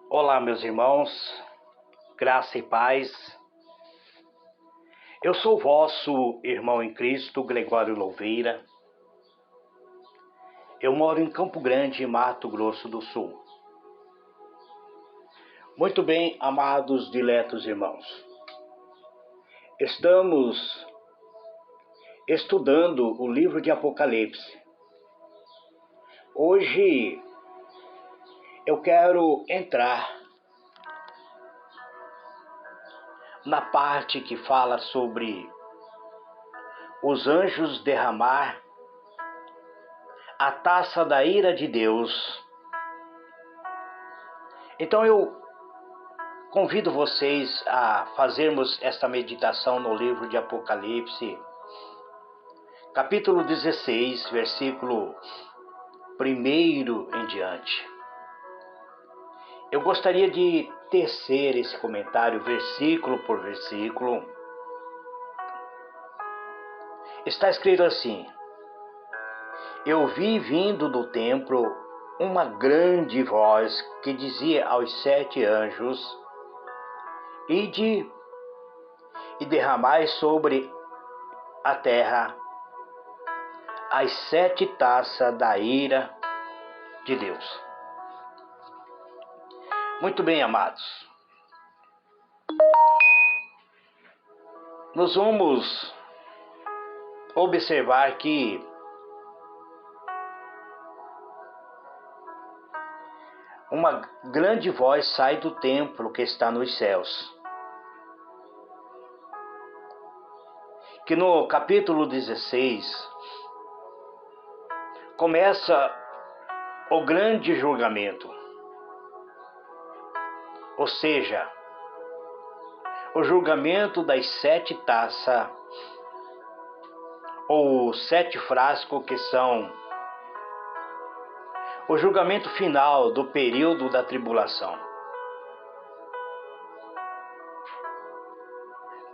Olá, meus irmãos, graça e paz. Eu sou vosso irmão em Cristo, Gregório Louveira. Eu moro em Campo Grande, Mato Grosso do Sul. Muito bem, amados diletos irmãos. Estamos estudando o livro de Apocalipse. Hoje eu quero entrar na parte que fala sobre os anjos derramar a taça da ira de Deus. Então eu convido vocês a fazermos esta meditação no livro de Apocalipse, capítulo 16, versículo 1 em diante. Eu gostaria de tecer esse comentário versículo por versículo. Está escrito assim: Eu vi vindo do templo uma grande voz que dizia aos 7 anjos: Ide e derramai sobre a terra as 7 taças da ira de Deus. Muito bem, amados. Nós vamos observar que uma grande voz sai do templo que está nos céus. Que no capítulo 16 começa o grande julgamento. Ou seja, o julgamento das 7 taças, ou 7 frascos, que são o julgamento final do período da tribulação.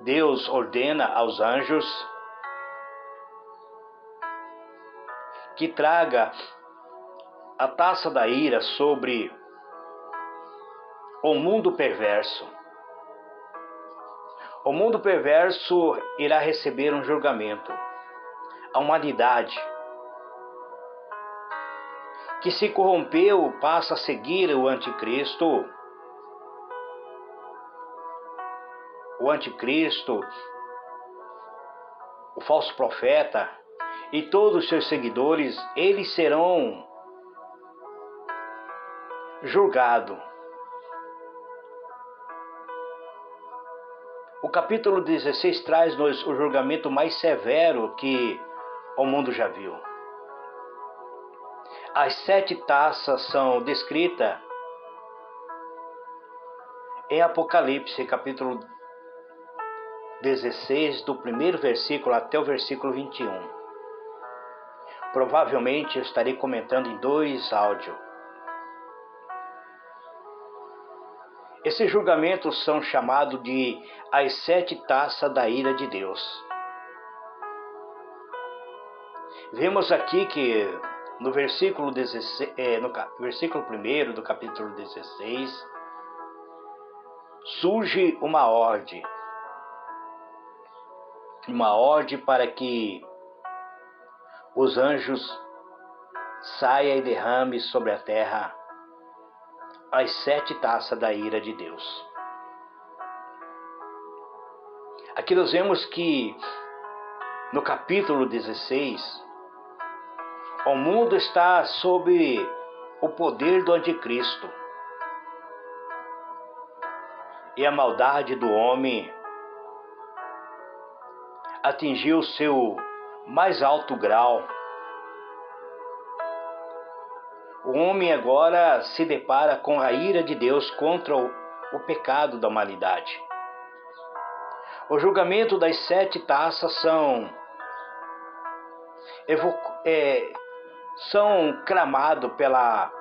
Deus ordena aos anjos que traga a taça da ira sobre o mundo perverso. O mundo perverso irá receber um julgamento. A humanidade que se corrompeu passa a seguir o anticristo. O anticristo, o falso profeta e todos os seus seguidores, eles serão julgados. O capítulo 16 traz-nos o julgamento mais severo que o mundo já viu. As 7 taças são descritas em Apocalipse, capítulo 16, do primeiro versículo até o versículo 21. Provavelmente eu estarei comentando em 2 áudios. Esses julgamentos são chamados de as 7 taças da ira de Deus. Vemos aqui que no versículo 1 do capítulo 16, surge uma ordem para que os anjos saiam e derramem sobre a terra as 7 taças da ira de Deus. Aqui nós vemos que no capítulo 16, o mundo está sob o poder do anticristo. E a maldade do homem atingiu seu mais alto grau. O homem agora se depara com a ira de Deus contra o pecado da humanidade. O julgamento das 7 taças são cramados pela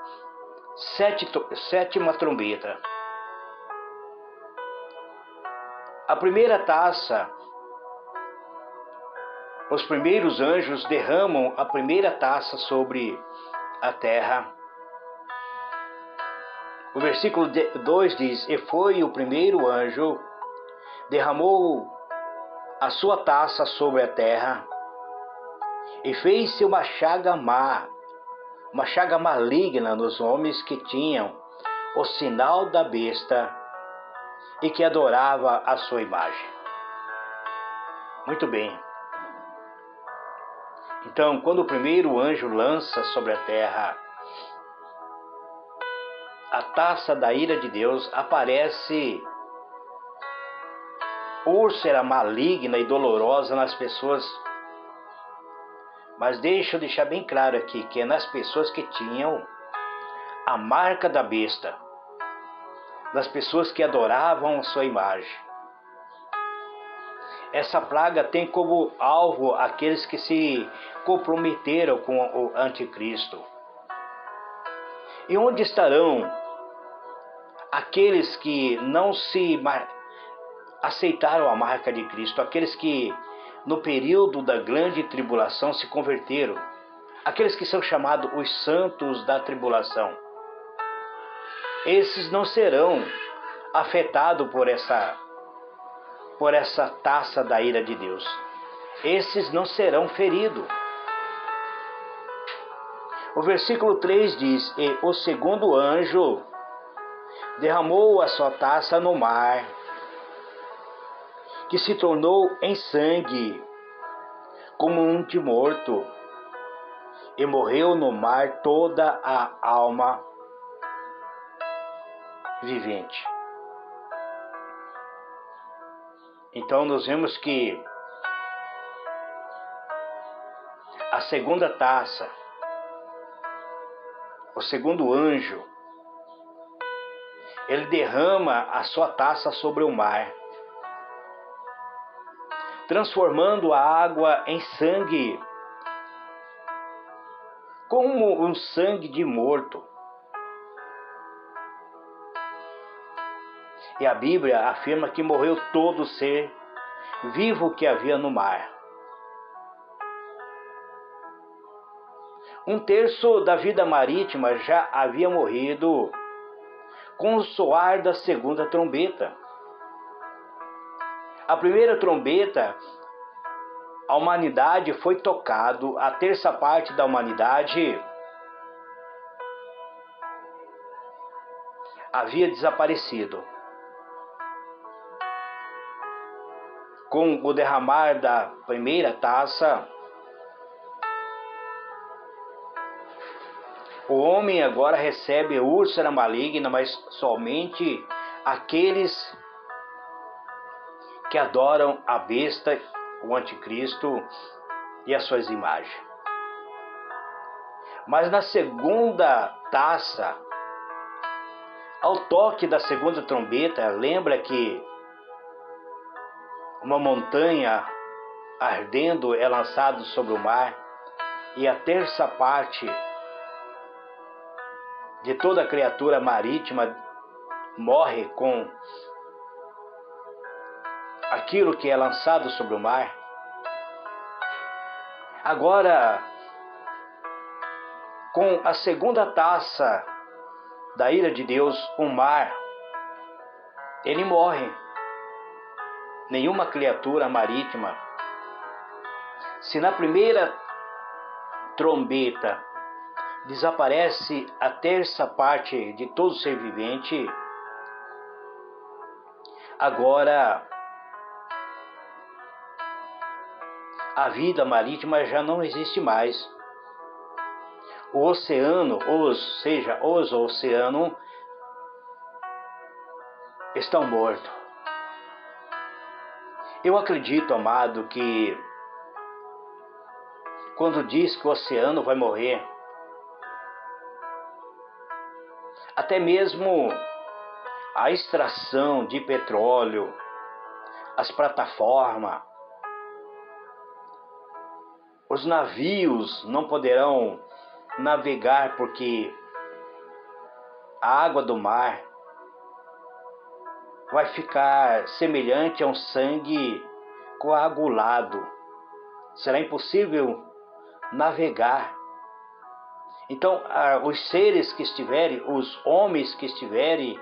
sétima trombeta. A primeira taça, os primeiros anjos derramam a primeira taça sobre a terra. O versículo 2 diz: E foi o primeiro anjo, derramou a sua taça sobre a terra, e fez-se uma chaga má, uma chaga maligna nos homens que tinham o sinal da besta e que adorava a sua imagem. Muito bem. Então, quando o primeiro anjo lança sobre a terra a taça da ira de Deus, aparece úlcera maligna e dolorosa nas pessoas. Mas deixa eu deixar bem claro aqui que é nas pessoas que tinham a marca da besta, das pessoas que adoravam a sua imagem. Essa praga tem como alvo aqueles que se comprometeram com o anticristo. E onde estarão aqueles que não se aceitaram a marca de Cristo, aqueles que no período da grande tribulação se converteram, aqueles que são chamados os santos da tribulação? Esses não serão afetados por essa taça da ira de Deus. Esses não serão feridos. O versículo 3 diz: E o segundo anjo derramou a sua taça no mar, que se tornou em sangue, como um de morto, e morreu no mar toda a alma vivente. Então nós vemos que a segunda taça, o segundo anjo, ele derrama a sua taça sobre o mar, transformando a água em sangue, como um sangue de morto. E a Bíblia afirma que morreu todo ser vivo que havia no mar. Um terço da vida marítima já havia morrido com o soar da segunda trombeta. A primeira trombeta, a humanidade foi tocado, a terça parte da humanidade havia desaparecido. Com o derramar da primeira taça, o homem agora recebe úlcera maligna, mas somente aqueles que adoram a besta, o anticristo e as suas imagens. Mas na segunda taça, ao toque da segunda trombeta, lembra que uma montanha ardendo é lançada sobre o mar, e a terça parte de toda criatura marítima morre com aquilo que é lançado sobre o mar. Agora, com a segunda taça da ira de Deus, o mar, ele morre. Nenhuma criatura marítima. Se na primeira trombeta desaparece a terça parte de todo ser vivente, agora a vida marítima já não existe mais. O oceano, os oceanos estão mortos. Eu acredito, amado, que quando diz que o oceano vai morrer, até mesmo a extração de petróleo, as plataformas, os navios não poderão navegar porque a água do mar vai ficar semelhante a um sangue coagulado. Será impossível navegar. Então, os seres que estiverem, os homens que estiverem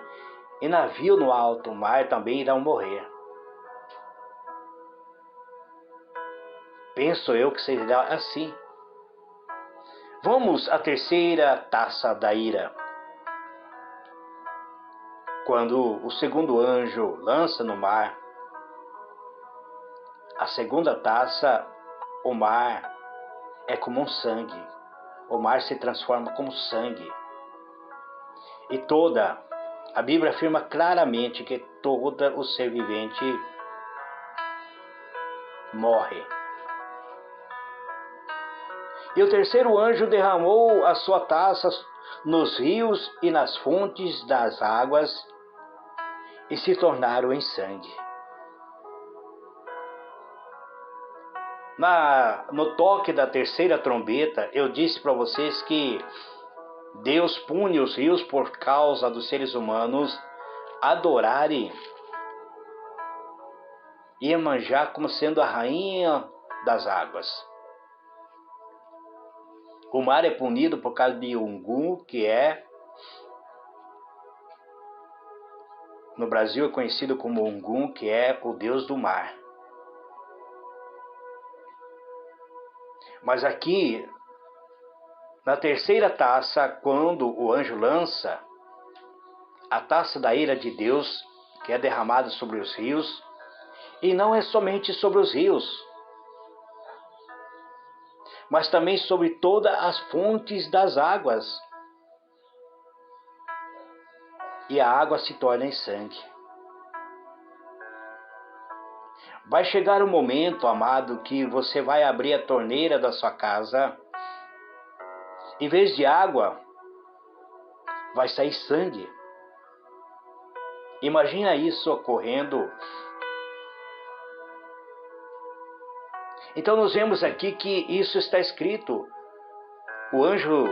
em navio no alto mar também irão morrer. Penso eu que será assim. Vamos à terceira taça da ira. Quando o segundo anjo lança no mar a segunda taça, o mar é como um sangue. O mar se transforma como sangue. E a Bíblia afirma claramente que todo o ser vivente morre. E o terceiro anjo derramou a sua taça nos rios e nas fontes das águas e se tornaram em sangue. No toque da terceira trombeta, eu disse para vocês que Deus pune os rios por causa dos seres humanos adorarem Iemanjá como sendo a rainha das águas. O mar é punido por causa de Ogum, que no Brasil é conhecido como Ogum, que é o deus do mar. Mas aqui, na terceira taça, quando o anjo lança a taça da ira de Deus, que é derramada sobre os rios, e não é somente sobre os rios, mas também sobre todas as fontes das águas. E a água se torna em sangue. Vai chegar o momento, amado, que você vai abrir a torneira da sua casa. Em vez de água, vai sair sangue. Imagina isso ocorrendo. Então nós vemos aqui que isso está escrito. O anjo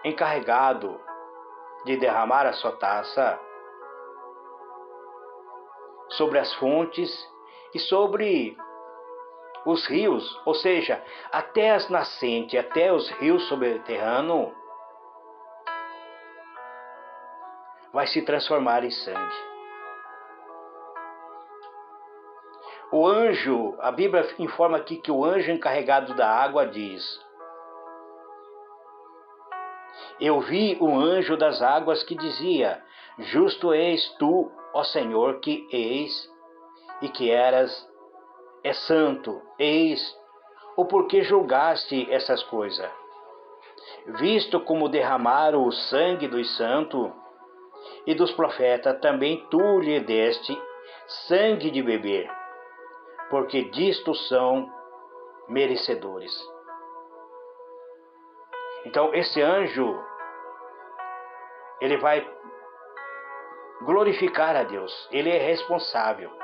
encarregado de derramar a sua taça sobre as fontes e sobre os rios, ou seja, até as nascentes, até os rios subterrâneos, vai se transformar em sangue. O anjo, a Bíblia informa aqui que o anjo encarregado da água diz: eu vi um anjo das águas que dizia: justo és tu, ó Senhor, que és e que eras, é santo, eis o porquê julgaste essas coisas. Visto como derramaram o sangue dos santos e dos profetas, também tu lhe deste sangue de beber, porque disto são merecedores. Então esse anjo, ele vai glorificar a Deus, ele é responsável.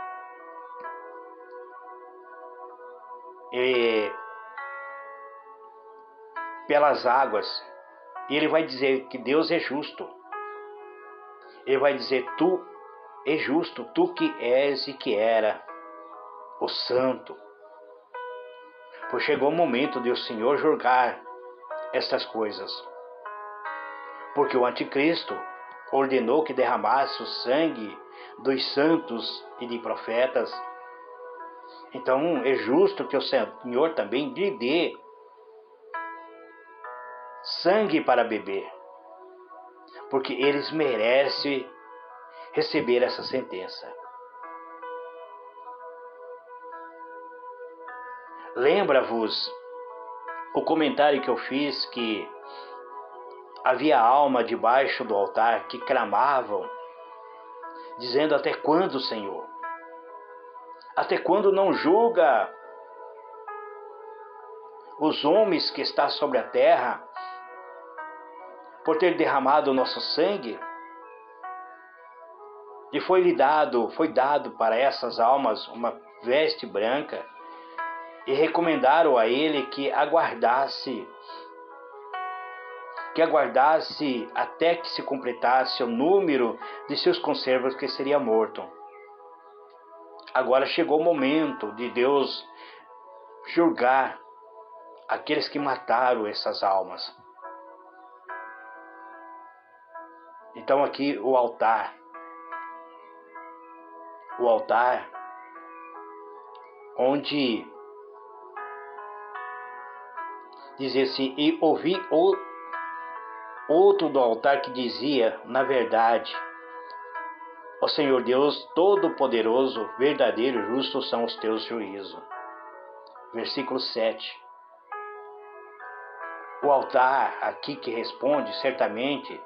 Pelas águas, e ele vai dizer que Deus é justo. Ele vai dizer: tu és justo, tu que és e que era o santo. Pois chegou o momento de o Senhor julgar estas coisas, porque o anticristo ordenou que derramasse o sangue dos santos e de profetas. Então é justo que o Senhor também lhe dê sangue para beber, porque eles merecem receber essa sentença. Lembra-vos o comentário que eu fiz, que havia alma debaixo do altar que clamavam, dizendo: até quando, Senhor? Até quando não julga os homens que estão sobre a terra por ter derramado o nosso sangue? E foi dado para essas almas uma veste branca, e recomendaram a ele que aguardasse até que se completasse o número de seus conservos, que seria morto. Agora chegou o momento de Deus julgar aqueles que mataram essas almas. Então aqui o altar onde dizia assim, e ouvi outro do altar que dizia, na verdade, ó Senhor Deus Todo-Poderoso, verdadeiro e justo são os teus juízos. Versículo 7. O altar aqui que responde, certamente,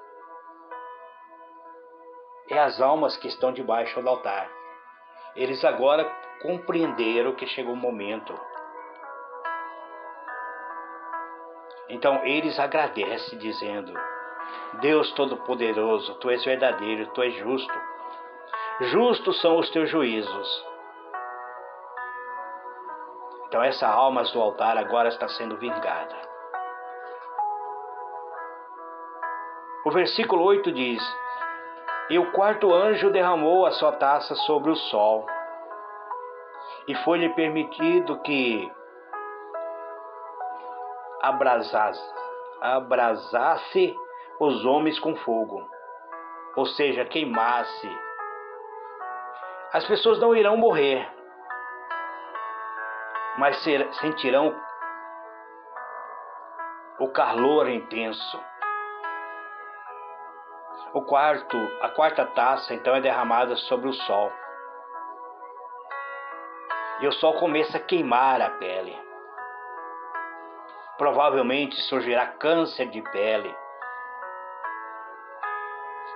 é as almas que estão debaixo do altar. Eles agora compreenderam que chegou o momento. Então eles agradecem dizendo, Deus Todo-Poderoso, Tu és verdadeiro, Tu és justo. Justos são os Teus juízos. Então essa alma do altar agora está sendo vingada. O versículo 8 diz, e o quarto anjo derramou a sua taça sobre o sol, e foi-lhe permitido que abrasasse os homens com fogo, ou seja, queimasse. As pessoas não irão morrer, mas sentirão o calor intenso. A quarta taça então é derramada sobre o sol. E o sol começa a queimar a pele. Provavelmente surgirá câncer de pele.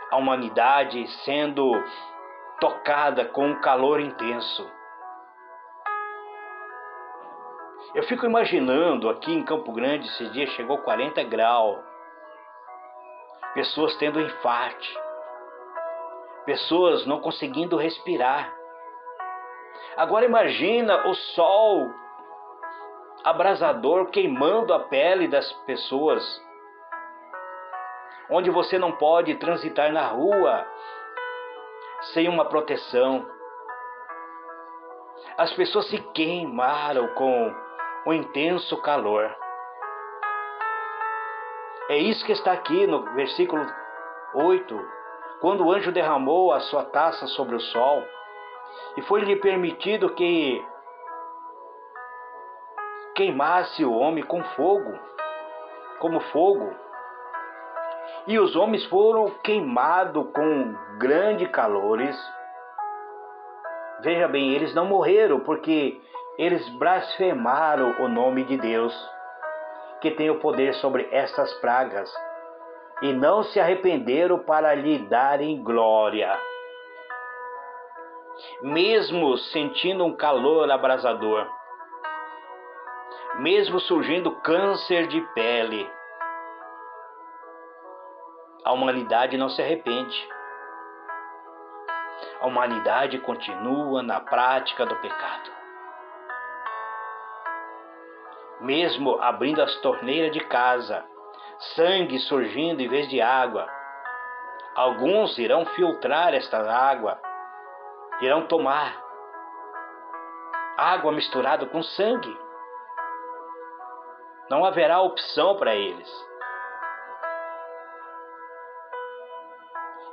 A humanidade sendo tocada com um calor intenso. Eu fico imaginando aqui em Campo Grande, esses dias chegou 40 graus. Pessoas tendo infarto. Pessoas não conseguindo respirar. Agora imagina o sol abrasador queimando a pele das pessoas. Onde você não pode transitar na rua sem uma proteção. As pessoas se queimaram com o intenso calor. É isso que está aqui no versículo 8. Quando o anjo derramou a sua taça sobre o sol, e foi-lhe permitido que queimasse o homem com fogo, como fogo. E os homens foram queimados com grandes calores. Veja bem, eles não morreram porque eles blasfemaram o nome de Deus, que tem o poder sobre essas pragas, e não se arrependeram para lhe darem glória. Mesmo sentindo um calor abrasador, mesmo surgindo câncer de pele, a humanidade não se arrepende. A humanidade continua na prática do pecado. Mesmo abrindo as torneiras de casa, sangue surgindo em vez de água, alguns irão filtrar esta água, irão tomar água misturada com sangue. Não haverá opção para eles.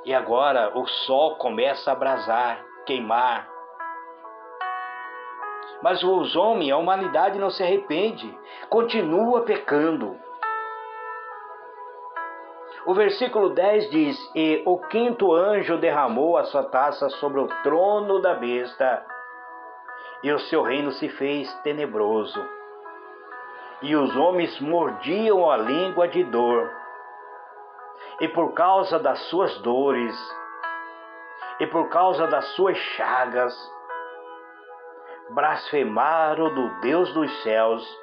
E agora o sol começa a abrasar, queimar. Mas os homens, a humanidade não se arrepende, continua pecando. O versículo 10 diz, e o quinto anjo derramou a sua taça sobre o trono da besta, e o seu reino se fez tenebroso. E os homens mordiam a língua de dor. E por causa das suas dores, e por causa das suas chagas, blasfemaram do Deus dos céus,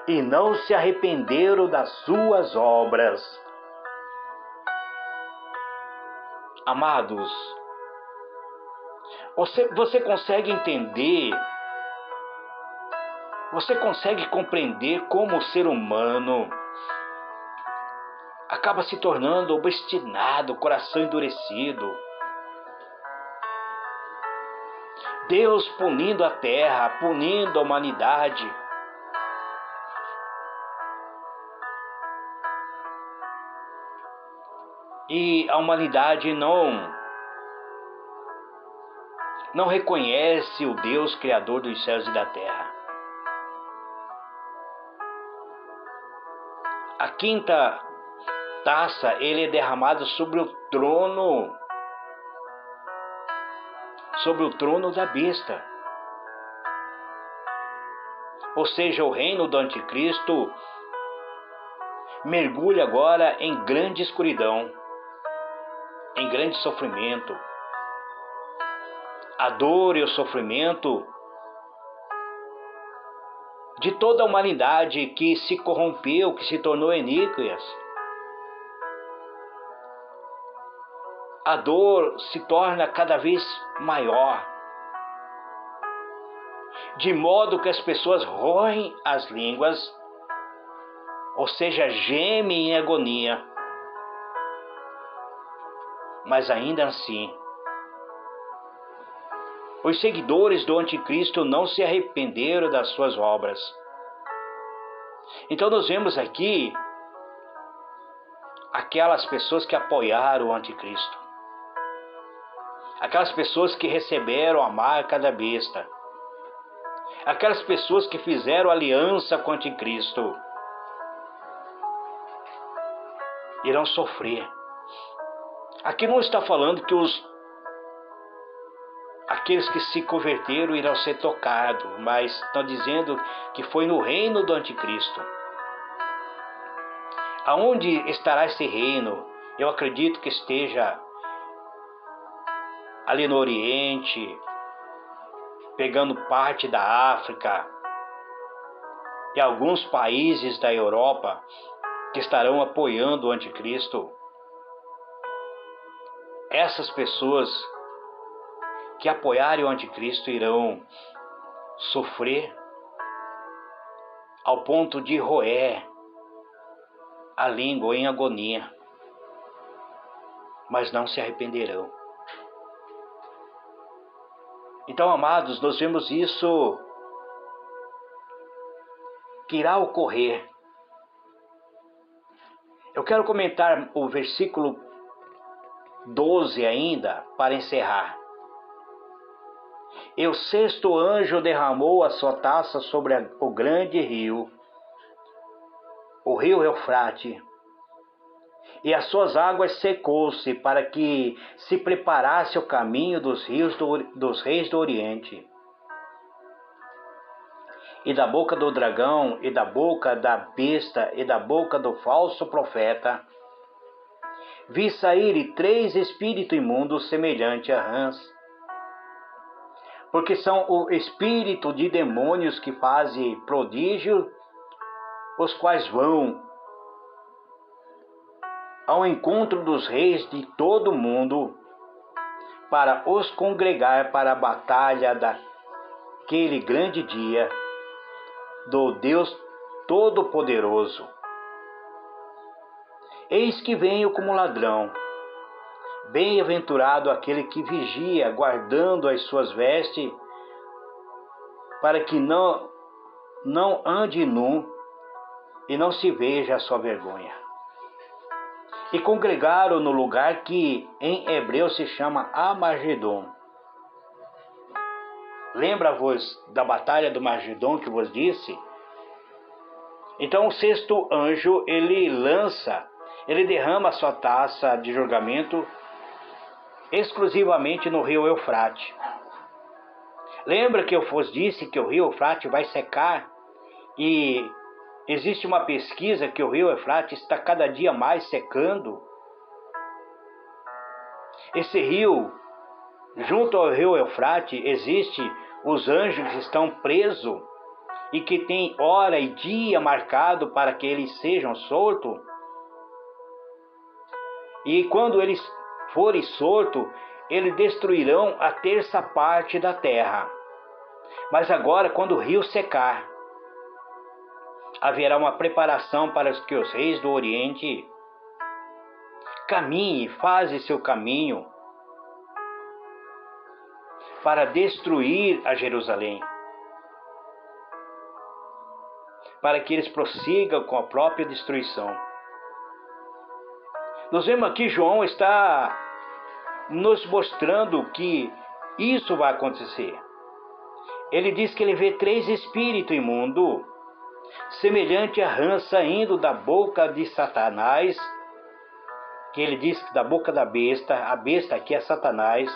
e não se arrependeram das suas obras. Amados, você consegue entender, você consegue compreender como o ser humano acaba se tornando obstinado, coração endurecido. Deus punindo a terra, punindo a humanidade. E a humanidade não reconhece o Deus Criador dos céus e da terra. A quinta taça, ele é derramado sobre o trono da besta. Ou seja, o reino do anticristo mergulha agora em grande escuridão, em grande sofrimento. A dor e o sofrimento de toda a humanidade que se corrompeu, que se tornou iníquas. A dor se torna cada vez maior, de modo que as pessoas roem as línguas, ou seja, gemem em agonia. Mas ainda assim, os seguidores do anticristo não se arrependeram das suas obras. Então nós vemos aqui aquelas pessoas que apoiaram o anticristo, aquelas pessoas que receberam a marca da besta, aquelas pessoas que fizeram aliança com o anticristo, irão sofrer. Aqui não está falando que aqueles que se converteram irão ser tocados, mas estão dizendo que foi no reino do anticristo. Aonde estará esse reino? Eu acredito que esteja ali no Oriente, pegando parte da África e alguns países da Europa que estarão apoiando o anticristo. Essas pessoas que apoiarem o anticristo irão sofrer ao ponto de roer a língua em agonia, mas não se arrependerão. Então, amados, nós vemos isso que irá ocorrer. Eu quero comentar o versículo 12 ainda, para encerrar. E o sexto anjo derramou a sua taça sobre o grande rio, o rio Eufrate, e as suas águas secou-se para que se preparasse o caminho dos reis do Oriente. E da boca do dragão, e da boca da besta, e da boca do falso profeta, vi sair 3 espíritos imundos semelhantes a rãs, porque são o espírito de demônios que fazem prodígio, os quais vão ao encontro dos reis de todo o mundo, para os congregar para a batalha daquele grande dia do Deus Todo-Poderoso. Eis que venho como ladrão. Bem-aventurado aquele que vigia, guardando as suas vestes, para que não ande nu e não se veja a sua vergonha. E congregaram no lugar que em hebreu se chama Armagedon. Lembra-vos da batalha do Armagedon que vos disse? Então o sexto anjo, ele derrama a sua taça de julgamento exclusivamente no rio Eufrate. Lembra que eu vos disse que o rio Eufrate vai secar? E existe uma pesquisa que o rio Eufrate está cada dia mais secando. Esse rio, junto ao rio Eufrate, existe os anjos que estão presos e que tem hora e dia marcado para que eles sejam soltos. E quando eles forem soltos, eles destruirão a terça parte da terra. Mas agora, quando o rio secar, haverá uma preparação para que os reis do Oriente caminhem, fazem seu caminho para destruir a Jerusalém, para que eles prossigam com a própria destruição. Nós vemos aqui João está nos mostrando que isso vai acontecer. Ele diz que ele vê 3 espíritos imundos, semelhante à rã saindo da boca de Satanás, que ele diz que da boca da besta, a besta aqui é Satanás,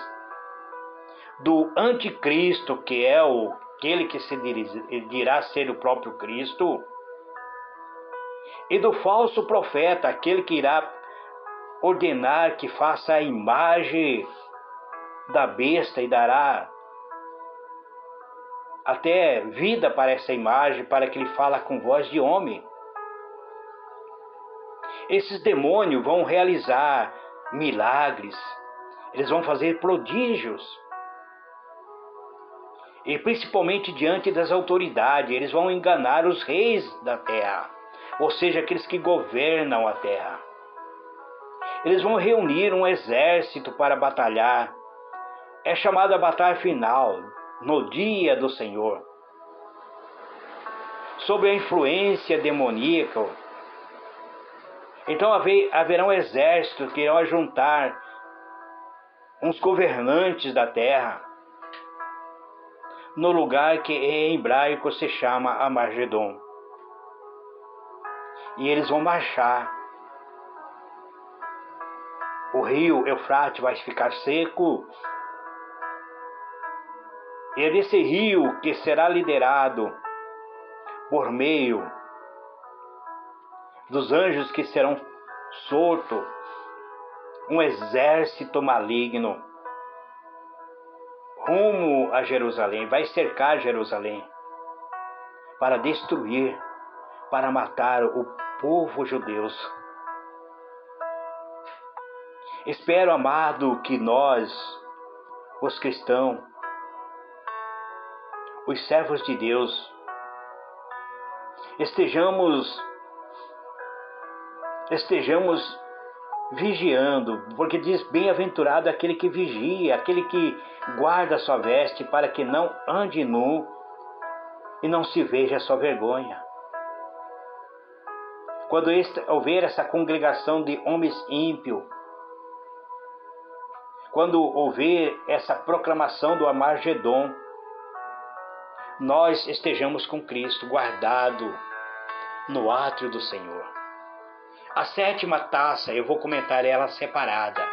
do anticristo, que é aquele que se dirá ser o próprio Cristo, e do falso profeta, aquele que irá ordenar que faça a imagem da besta e dará até vida para essa imagem, para que ele fale com voz de homem. Esses demônios vão realizar milagres, eles vão fazer prodígios, e principalmente diante das autoridades, eles vão enganar os reis da terra, ou seja, aqueles que governam a terra. Eles vão reunir um exército para batalhar. É chamada a batalha final, no dia do Senhor. Sob a influência demoníaca. Então haverão exércitos que irão juntar uns governantes da terra, no lugar que em hebraico se chama Armagedon. E eles vão marchar. O rio Eufrates vai ficar seco. E é desse rio que será liderado por meio dos anjos que serão soltos um exército maligno rumo a Jerusalém. Vai cercar Jerusalém para destruir, para matar o povo judeu. Espero, amado, que nós, os cristãos, os servos de Deus, estejamos vigiando, porque diz: bem-aventurado aquele que vigia, aquele que guarda a sua veste, para que não ande nu e não se veja a sua vergonha. Quando houver essa congregação de homens ímpios, quando houver essa proclamação do Armagedon, nós estejamos com Cristo guardado no átrio do Senhor. A 7ª taça, eu vou comentar ela separada.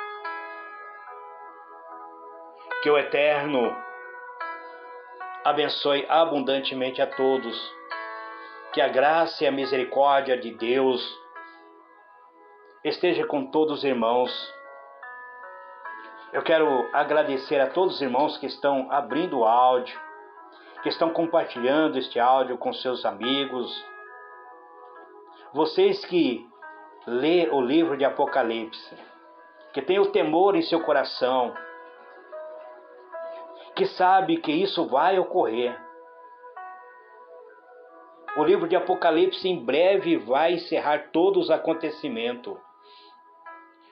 Que o Eterno abençoe abundantemente a todos. Que a graça e a misericórdia de Deus esteja com todos os irmãos. Eu quero agradecer a todos os irmãos que estão abrindo o áudio, que estão compartilhando este áudio com seus amigos. Vocês que lê o livro de Apocalipse, que tem o temor em seu coração, que sabe que isso vai ocorrer. O livro de Apocalipse em breve vai encerrar todos os acontecimentos.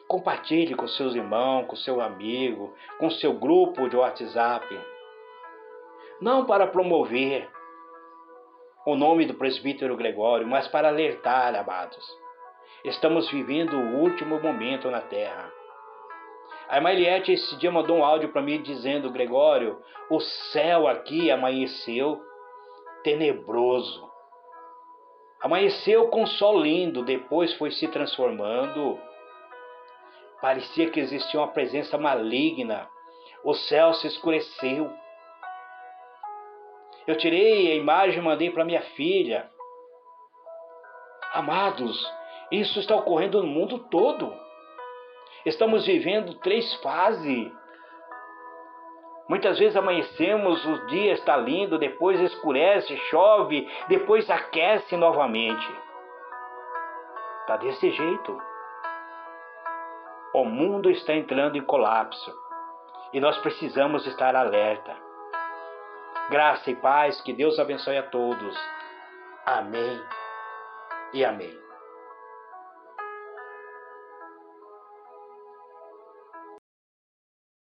Compartilhe com seus irmãos, com seu amigo, com seu grupo de WhatsApp. Não para promover o nome do presbítero Gregório, mas para alertar, amados. Estamos vivendo o último momento na terra. A irmã Eliette esse dia mandou um áudio para mim dizendo: Gregório, o céu aqui amanheceu tenebroso. Amanheceu com sol lindo, depois foi se transformando. Parecia que existia uma presença maligna. O céu se escureceu. Eu tirei a imagem e mandei para minha filha. Amados, isso está ocorrendo no mundo todo. Estamos vivendo 3 fases. Muitas vezes amanhecemos, o dia está lindo, depois escurece, chove, depois aquece novamente. Está desse jeito. O mundo está entrando em colapso e nós precisamos estar alerta. Graça e paz, que Deus abençoe a todos. Amém e amém.